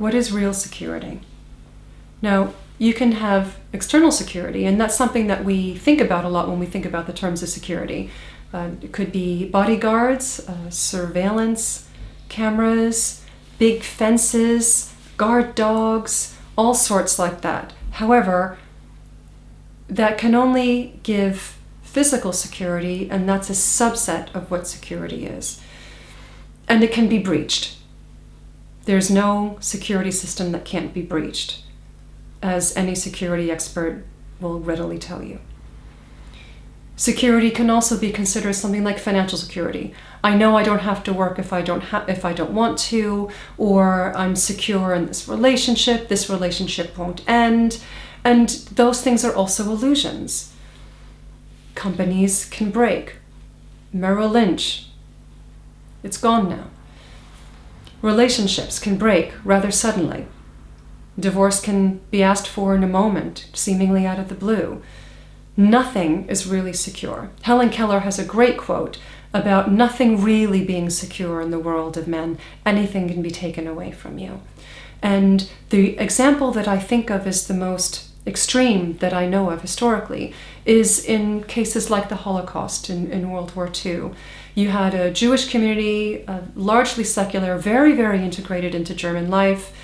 What is real security? Now, you can have external security, and that's something that we think about a lot when we think about the terms of security. It could be bodyguards, surveillance cameras, big fences, guard dogs, all sorts like that. However, that can only give physical security, and that's a subset of what security is. And it can be breached. There's no security system that can't be breached, as any security expert will readily tell you. Security can also be considered something like financial security. I know I don't have to work if I don't want to, or I'm secure in this relationship won't end, and those things are also illusions. Companies can break. Merrill Lynch, it's gone now. Relationships can break rather suddenly. Divorce can be asked for in a moment, seemingly out of the blue. Nothing is really secure. Helen Keller has a great quote about nothing really being secure in the world of men. Anything can be taken away from you. And the example that I think of as the most extreme that I know of historically is in cases like the Holocaust in World War II. You had a Jewish community, largely secular, very, very integrated into German life.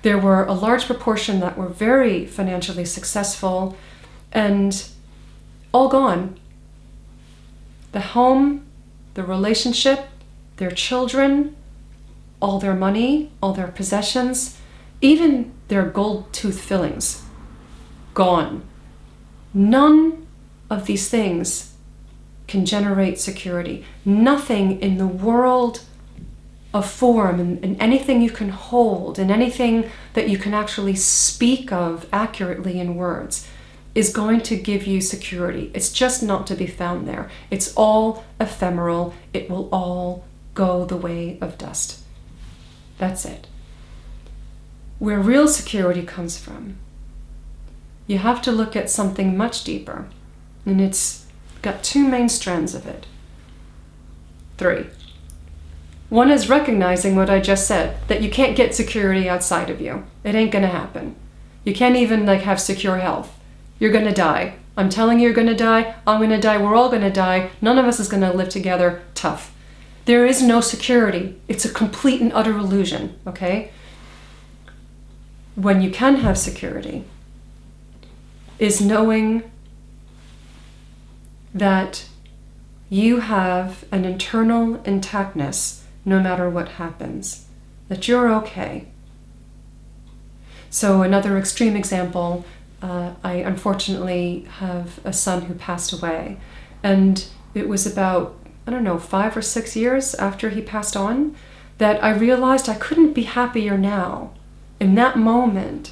There were a large proportion that were very financially successful, and all gone. The home, the relationship, their children, all their money, all their possessions, even their gold tooth fillings, gone. None of these things can generate security. Nothing in the world of form and anything you can hold and anything that you can actually speak of accurately in words is going to give you security. It's just not to be found there. It's all ephemeral. It will all go the way of dust. That's it. Where real security comes from, you have to look at something much deeper, and it's got two main strands of it. 3. One is recognizing what I just said, that you can't get security outside of you. It ain't gonna happen. You can't even have secure health. You're gonna die. I'm telling you, you're gonna die. I'm gonna die. We're all gonna die. None of us is gonna live together. Tough. There is no security. It's a complete and utter illusion, okay? When you can have security is knowing that you have an internal intactness no matter what happens, that you're okay. So another extreme example, I unfortunately have a son who passed away, and it was about, 5 or 6 years after he passed on that I realized I couldn't be happier now in that moment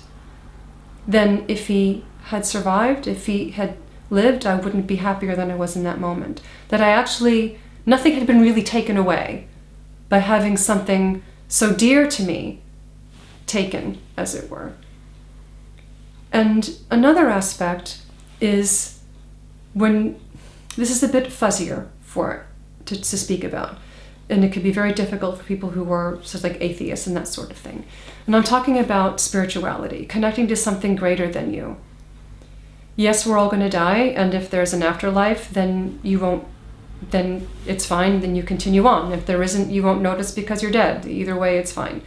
than if he had survived. If he had lived, I wouldn't be happier than I was in that moment. That nothing had been really taken away by having something so dear to me taken, as it were. And another aspect is when, this is a bit fuzzier to speak about, and it could be very difficult for people who are sort of like atheists and that sort of thing. And I'm talking about spirituality, connecting to something greater than you. Yes, we're all going to die, and if there's an afterlife, then it's fine, then you continue on. If there isn't, you won't notice because you're dead. Either way, it's fine.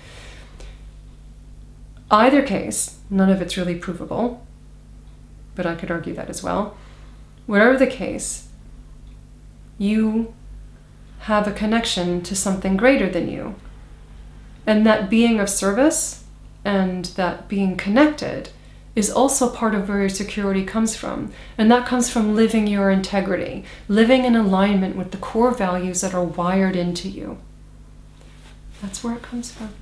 Either case, none of it's really provable, but I could argue that as well. Whatever the case, you have a connection to something greater than you. And that being of service and that being connected is also part of where your security comes from. And that comes from living your integrity, living in alignment with the core values that are wired into you. That's where it comes from.